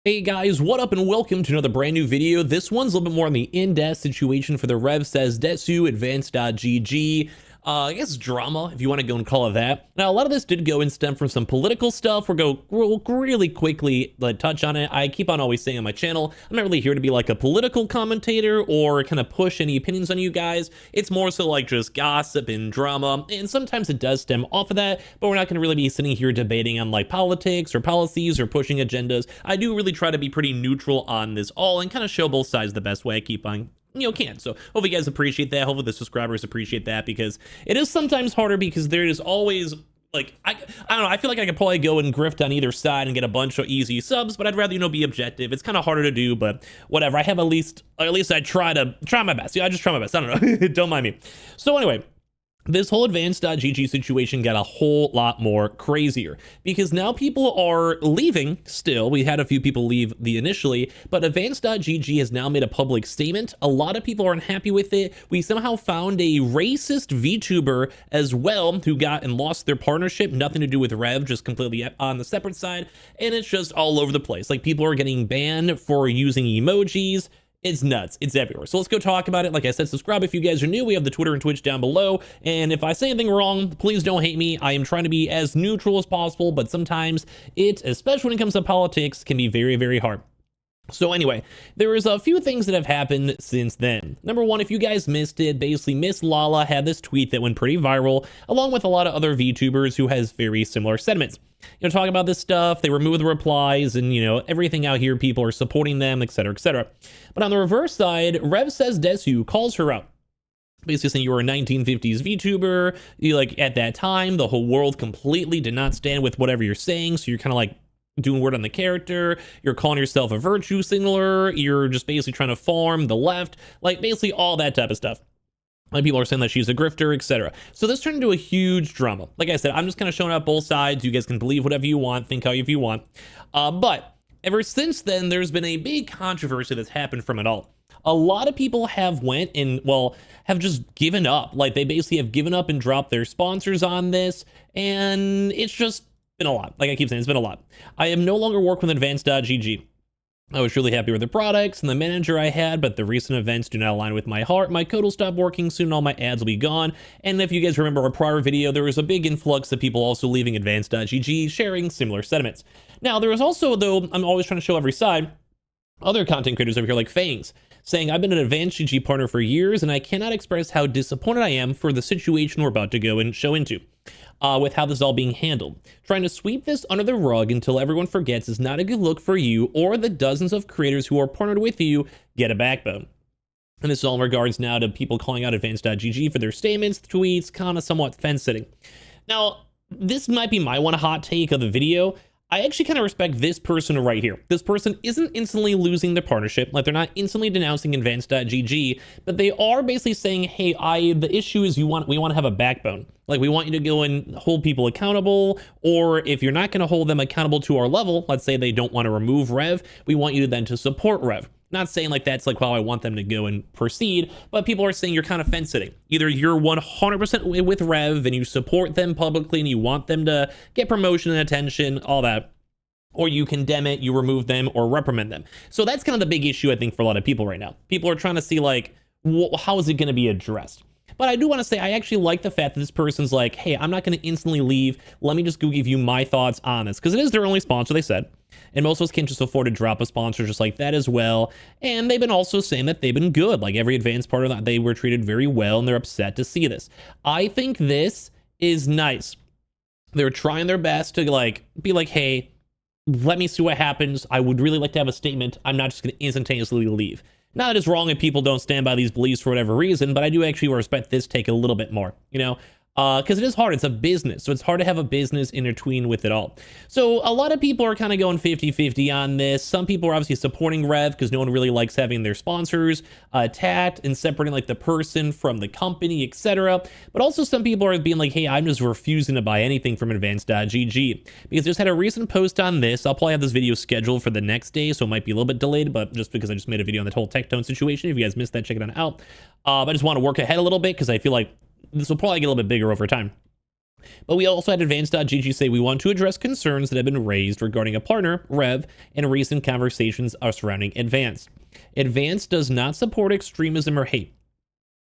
Hey guys, what up and welcome to another brand new video. This one's a little bit more on the in-depth situation for the Rev Says Desu advanced.gg. I guess drama, if you want to go and call it that. Now, a lot of this did go and stem from some political stuff. We'll really quickly touch on it. I keep on always saying on my channel, I'm not really here to be like a political commentator or kind of push any opinions on you guys. It's more so like just gossip and drama, and sometimes it does stem off of that, but we're not going to really be sitting here debating on like politics or policies or pushing agendas. I do really try to be pretty neutral on this all and kind of show both sides the best way I keep on can. So hopefully you guys appreciate that. Hopefully the subscribers appreciate that, because it is sometimes harder because there is always like I don't know, I feel like I could probably go and grift on either side and get a bunch of easy subs, but I'd rather be objective. It's kind of harder to do, but whatever. I have at least I try my best. I just try my best. I don't know. Don't mind me. So anyway, this whole advanced.gg situation got a whole lot more crazier because now people are leaving still. We had a few people leave initially, but advanced.gg has now made a public statement. A lot of people are unhappy with it. We somehow found a racist VTuber as well who got and lost their partnership. Nothing to do with Rev, just completely on the separate side. And it's just all over the place. Like, people are getting banned for using emojis. It's nuts. It's everywhere. So let's go talk about it. Like I said, subscribe if you guys are new. We have the Twitter and Twitch down below. And if I say anything wrong, please don't hate me. I am trying to be as neutral as possible, but sometimes it, especially when it comes to politics, can be very, very hard. So anyway, there is a few things that have happened since then. Number one, if you guys missed it, basically Miss Lala had this tweet that went pretty viral, along with a lot of other VTubers who has very similar sentiments. Talking about this stuff, they remove the replies, and everything out here, people are supporting them, etc., etc. But on the reverse side, Rev Says Desu calls her out, basically saying you were a 1950s VTuber. At that time, the whole world completely did not stand with whatever you're saying, so you're kind of like doing word on the character. You're calling yourself a virtue signaler. You're just basically trying to farm the left, basically all that type of stuff. People are saying that she's a grifter, etc. So this turned into a huge drama. Like I said, I'm just kind of showing up both sides. You guys can believe whatever you want, think however you want. But ever since then, there's been a big controversy that's happened from it all. A lot of people have went and, have just given up. They basically have given up and dropped their sponsors on this. And it's just been a lot. Like I keep saying, it's been a lot. I am no longer working with advanced.gg. I was really happy with the products and the manager I had, but the recent events do not align with my heart. My code will stop working soon, all my ads will be gone. And if you guys remember our prior video, there was a big influx of people also leaving advanced.gg, sharing similar sentiments. Now, there was also, though I'm always trying to show every side, other content creators over here like Faze, saying, I've been an advanced.gg partner for years, and I cannot express how disappointed I am for the situation we're about to go and show into. With how this is all being handled. Trying to sweep this under the rug until everyone forgets is not a good look for you or the dozens of creators who are partnered with you. Get a backbone. And this is all in regards now to people calling out advanced.gg for their statements, tweets, kind of somewhat fence-sitting. Now, this might be my one hot take of the video. I actually kind of respect this person right here. This person isn't instantly losing their partnership, they're not instantly denouncing advanced.gg, but they are basically saying, hey, the issue is we want to have a backbone. We want you to go and hold people accountable, or if you're not going to hold them accountable to our level, let's say they don't want to remove Rev, we want you then to support Rev. Not saying that's how I want them to go and proceed, but people are saying you're kind of fence-sitting. Either you're 100% with Rev and you support them publicly and you want them to get promotion and attention, all that, or you condemn it, you remove them, or reprimand them. So that's kind of the big issue, I think, for a lot of people right now. People are trying to see, how is it going to be addressed? But I do want to say, I actually like the fact that this person's like, hey, I'm not going to instantly leave. Let me just go give you my thoughts on this. Because it is their only sponsor, they said. And most of us can't just afford to drop a sponsor just like that as well. And they've been also saying that they've been good. Every advanced part of that, they were treated very well, and they're upset to see this. I think this is nice. They're trying their best to be like, hey, let me see what happens. I would really like to have a statement. I'm not just going to instantaneously leave. Not that it's wrong if people don't stand by these beliefs for whatever reason, but I do actually respect this take a little bit more, because it is hard. It's a business, so it's hard to have a business intertwined with it all. So a lot of people are kind of going 50-50 on this. Some people are obviously supporting Rev because no one really likes having their sponsors attacked and separating the person from the company, etc. But also some people are being like, hey, I'm just refusing to buy anything from advanced.gg, because I just had a recent post on this. I'll probably have this video scheduled for the next day, so it might be a little bit delayed, but just because I just made a video on the whole tectone situation. If you guys missed that, check it out. I just want to work ahead a little bit because I feel like this will probably get a little bit bigger over time. But we also had Advance.gg say we want to address concerns that have been raised regarding a partner, Rev, and recent conversations are surrounding Advance. Advance does not support extremism or hate.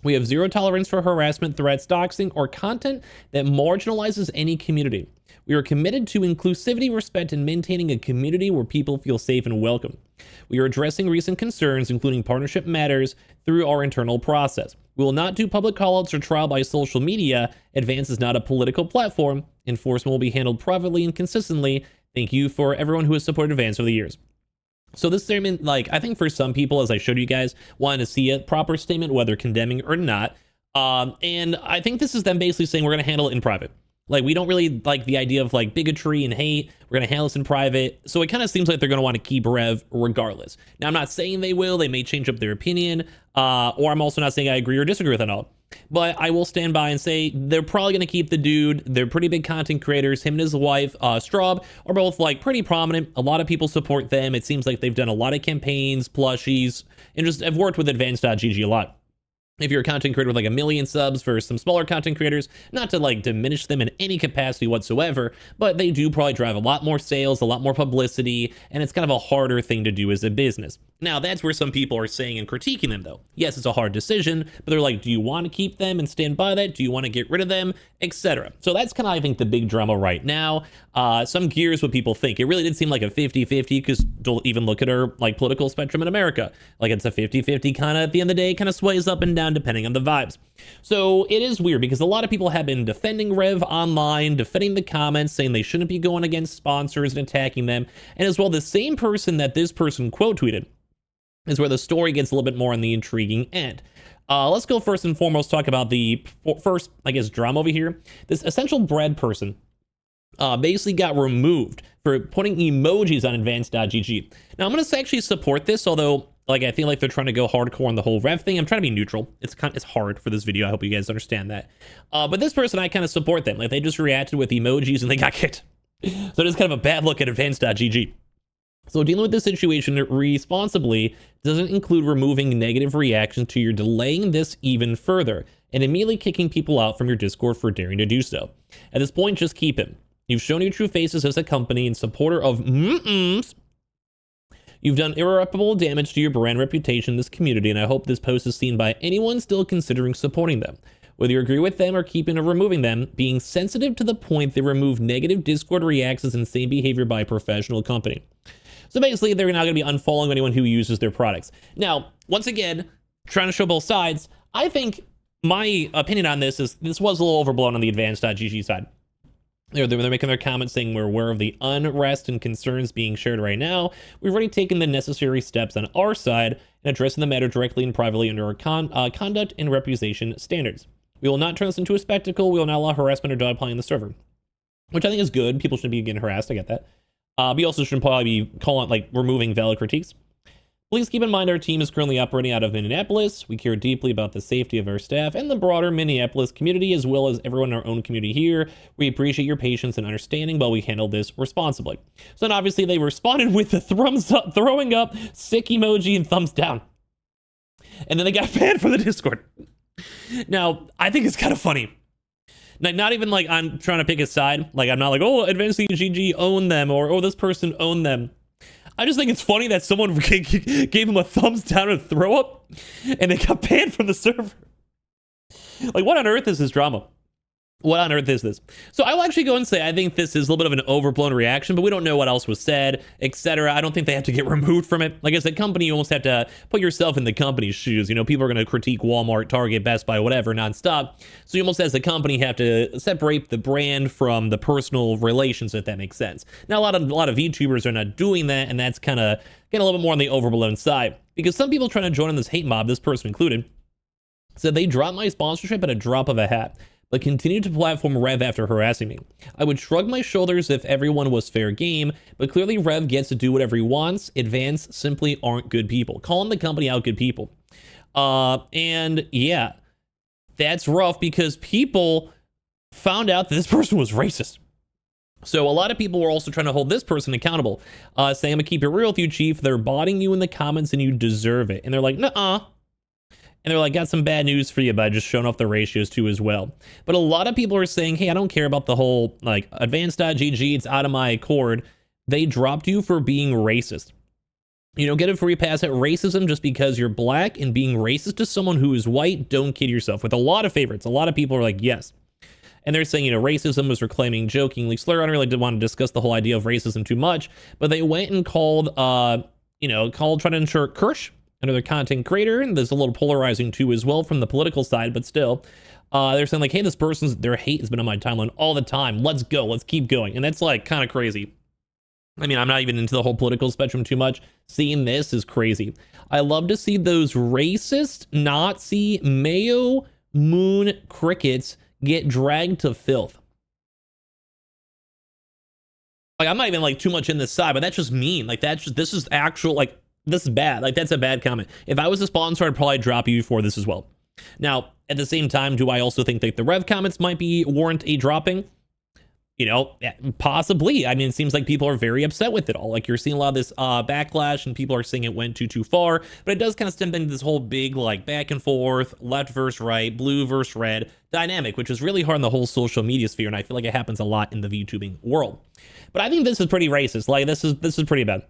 We have zero tolerance for harassment, threats, doxing, or content that marginalizes any community. We are committed to inclusivity, respect, and maintaining a community where people feel safe and welcome. We are addressing recent concerns, including partnership matters, through our internal process. We will not do public callouts or trial by social media. Advance is not a political platform. Enforcement will be handled privately and consistently. Thank you for everyone who has supported Advance over the years. So this statement, like, I think for some people, as I showed you guys, wanted to see a proper statement, whether condemning or not. And I think this is them basically saying we're going to handle it in private. Like, we don't really like the idea of like bigotry and hate. We're going to handle this in private. So it kind of seems like they're going to want to keep Rev regardless. Now, I'm not saying they will. They may change up their opinion. Or I'm also not saying I agree or disagree with it all. But I will stand by and say they're probably going to keep the dude. They're pretty big content creators. Him and his wife, Straub, are both like pretty prominent. A lot of people support them. It seems like they've done a lot of campaigns, plushies, and just have worked with Advance.gg a lot. If you're a content creator with like 1 million subs for some smaller content creators, not to like diminish them in any capacity whatsoever, but they do probably drive a lot more sales, a lot more publicity, and it's kind of a harder thing to do as a business. Now, that's where some people are saying and critiquing them though. Yes, it's a hard decision, but they're like, do you want to keep them and stand by that? Do you want to get rid of them, etc.? So that's kind of, I think, the big drama right now. Some gears what people think. It really did seem like a 50-50 because don't even look at our like political spectrum in America. Like it's a 50-50 kind of at the end of the day, kind of sways up and down depending on the vibes. So it is weird because a lot of people have been defending Rev online, defending the comments, saying they shouldn't be going against sponsors and attacking them. And as well, the same person that this person quote tweeted is where the story gets a little bit more on the intriguing end. Let's go first and foremost talk about the first, I guess, drama over here. This essential bread person basically got removed for putting emojis on advance.gg. Now, I'm going to actually support this, although like I feel like they're trying to go hardcore on the whole Rev thing. I'm trying to be neutral. It's hard for this video. I hope you guys understand that. But this person, I kind of support them. Like they just reacted with emojis and they got kicked. So it is kind of a bad look at advance.gg. So dealing with this situation responsibly doesn't include removing negative reactions to your delaying this even further and immediately kicking people out from your Discord for daring to do so. At this point, just keep him. You've shown your true faces as a company and supporter of You've done irreparable damage to your brand reputation in this community, and I hope this post is seen by anyone still considering supporting them. Whether you agree with them or keeping or removing them, being sensitive to the point they remove negative Discord reactions and same behavior by a professional company. So basically, they're not going to be unfollowing anyone who uses their products. Now, once again, trying to show both sides, I think my opinion on this is this was a little overblown on the advance.gg side. They're making their comments saying we're aware of the unrest and concerns being shared right now. We've already taken the necessary steps on our side in addressing the matter directly and privately under our conduct and reputation standards. We will not turn this into a spectacle. We will not allow harassment or dogpiling on the server, which I think is good. People shouldn't be getting harassed. I get that. We also shouldn't probably be calling like removing valid critiques. Please keep in mind our team is currently operating out of Minneapolis. We care deeply about the safety of our staff and the broader Minneapolis community, as well as everyone in our own community here. We appreciate your patience and understanding while we handle this responsibly. So then obviously they responded with the thumbs up, throwing up, sick emoji, and thumbs down. And then they got banned from the Discord. Now, I think it's kind of funny. Not even like I'm trying to pick a side. Like I'm not like, oh, advance.gg own them, or oh, this person owned them. I just think it's funny that someone gave him a thumbs down and throw up, and they got banned from the server. Like, what on earth is this drama? What on earth is this? So I will actually go and say I think this is a little bit of an overblown reaction, but we don't know what else was said, etc. I don't think they have to get removed from it. Like as a company, you almost have to put yourself in the company's shoes. You know, people are going to critique Walmart, Target, Best Buy, whatever, nonstop. So you almost, as a company, have to separate the brand from the personal relations, if that makes sense. Now, a lot of VTubers are not doing that, and that's kind of getting a little bit more on the overblown side. Because some people trying to join in this hate mob, this person included, said they dropped my sponsorship at a drop of a hat, but continued to platform Rev after harassing me. I would shrug my shoulders if everyone was fair game, but clearly Rev gets to do whatever he wants. Advance simply aren't good people. Calling the company out good people. And yeah, that's rough because people found out that this person was racist. So a lot of people were also trying to hold this person accountable, saying, I'm gonna keep it real with you, chief. They're botting you in the comments and you deserve it. And they're like, nuh-uh. And they're like, got some bad news for you by just showing off the ratios too as well. But a lot of people are saying, hey, I don't care about the whole like advanced.gg, it's out of my accord. They dropped you for being racist. You don't get a free pass at racism just because you're black, and being racist to someone who is white, don't kid yourself. With a lot of favorites, a lot of people are like, yes. And they're saying, racism was reclaiming jokingly slur. I don't really did want to discuss the whole idea of racism too much, but they went and called, trying to insert Kirsch, another content creator, and there's a little polarizing too as well from the political side, but still, they're saying like, hey, their hate has been on my timeline all the time. Let's go, let's keep going. And that's like kind of crazy. I mean, I'm not even into the whole political spectrum too much. Seeing this is crazy. I love to see those racist, Nazi, Mayo, Moon crickets get dragged to filth. Like, I'm not even like too much in this side, but that's just mean. Like, this is actual, like, this is bad. Like, that's a bad comment. If I was a sponsor, I'd probably drop you for this as well. Now, at the same time, do I also think that the Rev comments might be warrant a dropping? Possibly. I mean, it seems like people are very upset with it all. Like, you're seeing a lot of this backlash, and people are saying it went too far. But it does kind of stem into this whole big, like, back and forth, left versus right, blue versus red dynamic, which is really hard in the whole social media sphere. And I feel like it happens a lot in the VTubing world. But I think this is pretty racist. Like, this is pretty bad.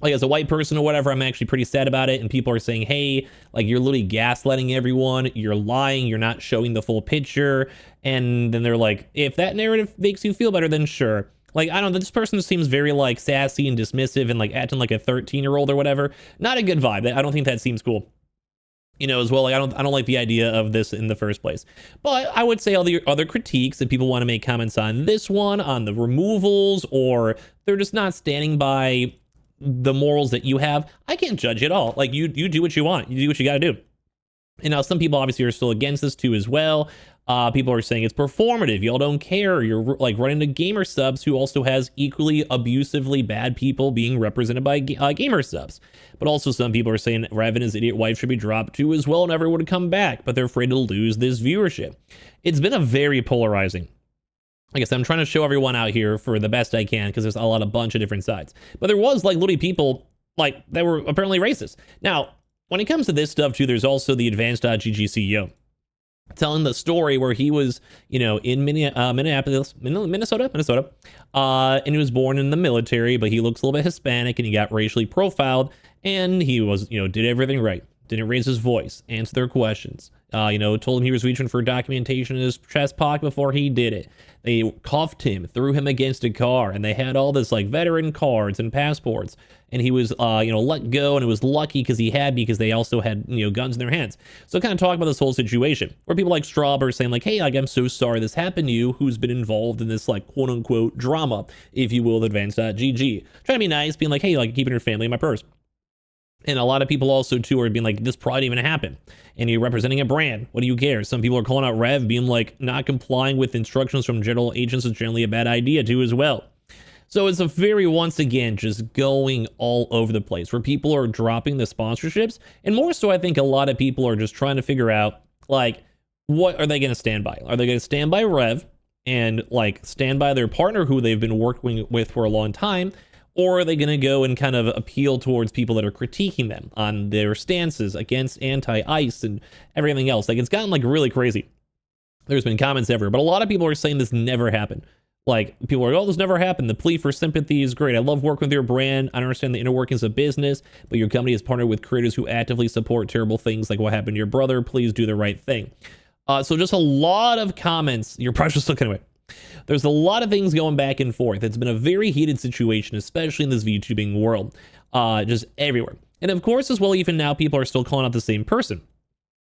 Like, as a white person or whatever, I'm actually pretty sad about it. And people are saying, hey, like, you're literally gaslighting everyone. You're lying. You're not showing the full picture. And then they're like, if that narrative makes you feel better, then sure. Like, I don't know. This person seems very, like, sassy and dismissive and, like, acting like a 13-year-old or whatever. Not a good vibe. I don't think that seems cool. As well, like, I don't like the idea of this in the first place. But I would say all the other critiques that people want to make comments on this one, on the removals, or they're just not standing by the morals that you have, I can't judge at all. Like, you do what you want. You do what you got to do. And now some people obviously are still against this too as well. People are saying it's performative. Y'all don't care. You're like running to gamer subs who also has equally abusively bad people being represented by gamer subs. But also some people are saying Rev and his idiot wife should be dropped too as well, and everyone would come back, but they're afraid to lose this viewership. It's been a very polarizing. Like I said, I'm trying to show everyone out here for the best I can because there's a bunch of different sides. But there was like literally people like that were apparently racist. Now, when it comes to this stuff too, there's also the advanced.gg CEO telling the story where he was, in Minnesota, and he was born in the military, but he looks a little bit Hispanic and he got racially profiled, and he was, did everything right. Didn't raise his voice, answer their questions. Told him he was reaching for documentation in his chest pocket before he did it. They cuffed him, threw him against a car, and they had all this like veteran cards and passports. And he was, let go, and it was lucky because they also had, guns in their hands. So kind of talk about this whole situation where people like Strawber saying like, hey, like, I'm so sorry this happened to you, who's been involved in this like quote unquote drama, if you will, with advanced.gg. Trying to be nice, being like, hey, like keeping your family in my purse. And a lot of people also, too, are being like, this probably didn't even happen. And you're representing a brand. What do you care? Some people are calling out Rev, being like, not complying with instructions from general agents is generally a bad idea, too, as well. So it's a very, once again, just going all over the place where people are dropping the sponsorships. And more so, I think a lot of people are just trying to figure out, like, what are they going to stand by? Are they going to stand by Rev and, like, stand by their partner who they've been working with for a long time? Or are they going to go and kind of appeal towards people that are critiquing them on their stances against anti-ICE and everything else? Like, it's gotten like really crazy. There's been comments everywhere, but a lot of people are saying this never happened. Like, people are like, oh, this never happened. The plea for sympathy is great. I love working with your brand. I understand the inner workings of business, but your company is partnered with creators who actively support terrible things like what happened to your brother. Please do the right thing. So just a lot of comments. You're probably just looking away. There's a lot of things going back and forth. It's been a very heated situation, especially in this VTubing world, just everywhere. And of course, as well, even now, people are still calling out the same person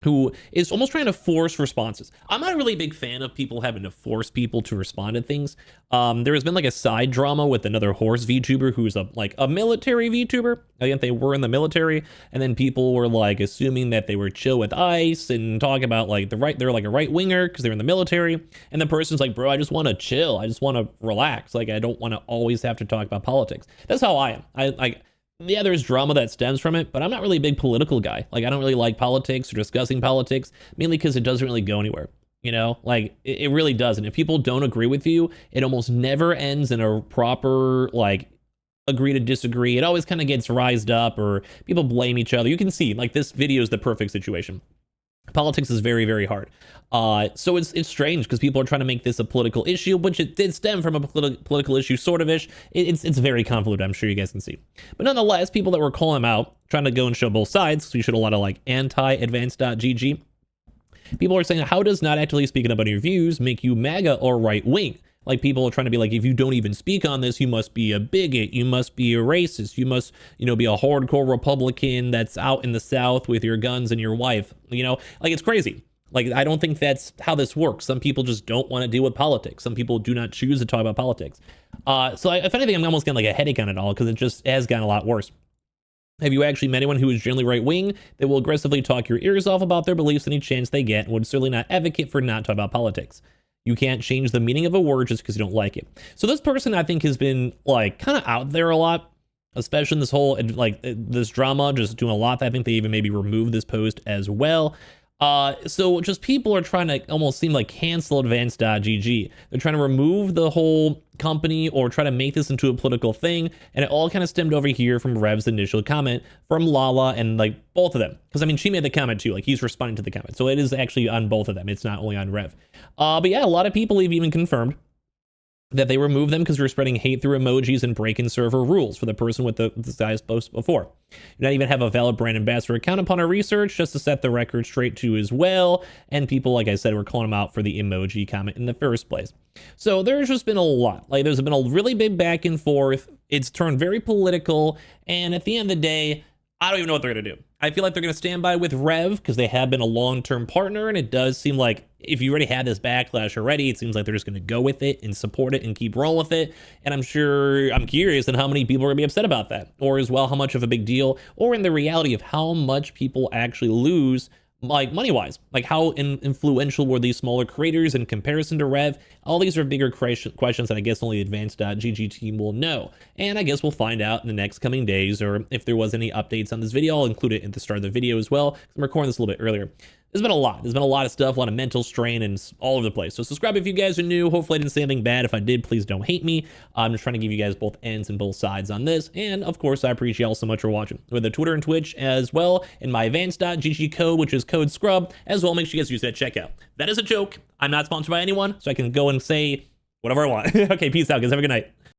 who is almost trying to force responses. I'm not really a big fan of people having to force people to respond to things. There has been like a side drama with another horse VTuber who's a military VTuber. Again, they were in the military, and then people were like assuming that they were chill with ICE and talk about like they're like a right winger because they're in the military. And the person's like, bro, I just want to chill. I just want to relax. Like, I don't want to always have to talk about politics. That's how I am. Yeah, there's drama that stems from it, but I'm not really a big political guy. Like, I don't really like politics or discussing politics, mainly because it doesn't really go anywhere. Like, it really doesn't. If people don't agree with you, it almost never ends in a proper, like, agree to disagree. It always kind of gets rised up, or people blame each other. You can see, like, this video is the perfect situation. Politics is very, very hard. So it's strange because people are trying to make this a political issue, which it did stem from a political issue, sort of ish. It's very convoluted, I'm sure you guys can see. But nonetheless, people that were calling him out, trying to go and show both sides, because we showed a lot of like anti-advanced.gg. People are saying, how does not actively speaking up on your views make you MAGA or right wing? Like, people are trying to be like, if you don't even speak on this, you must be a bigot, you must be a racist, you must, be a hardcore Republican that's out in the South with your guns and your wife, like, it's crazy. Like, I don't think that's how this works. Some people just don't want to deal with politics. Some people do not choose to talk about politics. So if anything, I'm almost getting like a headache on it all, because it just has gotten a lot worse. Have you actually met anyone who is generally right-wing that will aggressively talk your ears off about their beliefs any chance they get, and would certainly not advocate for not talking about politics? You can't change the meaning of a word just because you don't like it. So this person, I think, has been like kind of out there a lot, especially in this whole, like, this drama, just doing a lot. I think they even maybe removed this post as well. So just people are trying to almost seem like cancel advanced.gg. They're trying to remove the whole company or try to make this into a political thing. And it all kind of stemmed over here from Rev's initial comment from Lala, and like both of them. Because I mean, she made the comment too, like he's responding to the comment. So it is actually on both of them. It's not only on Rev. But yeah, a lot of people have even confirmed that they removed them because you're spreading hate through emojis and breaking server rules for the person with the guy's post before. You not even have a valid brand ambassador account upon our research, just to set the record straight too as well. And people, like I said, were calling him out for the emoji comment in the first place. So there's just been a lot. Like, there's been a really big back and forth. It's turned very political. And at the end of the day, I don't even know what they're going to do. I feel like they're going to stand by with Rev because they have been a long-term partner, and it does seem like if you already had this backlash already, it seems like they're just going to go with it and support it and keep rolling with it. And I'm curious on how many people are going to be upset about that, or as well how much of a big deal, or in the reality of how much people actually lose, like money-wise, like how influential were these smaller creators in comparison to Rev? All these are bigger questions that I guess only the advanced.gg team will know. And I guess we'll find out in the next coming days, or if there was any updates on this video, I'll include it at the start of the video as well. I'm recording this a little bit earlier. There's been a lot. There's been a lot of stuff, a lot of mental strain, and all over the place. So subscribe if you guys are new. Hopefully I didn't say anything bad. If I did, please don't hate me. I'm just trying to give you guys both ends and both sides on this. And of course, I appreciate y'all so much for watching. With the Twitter and Twitch as well, and my advanced.gg code, which is code SCRUB, as well. Make sure you guys use that checkout. That is a joke. I'm not sponsored by anyone, so I can go and say whatever I want. Okay, peace out, guys. Have a good night.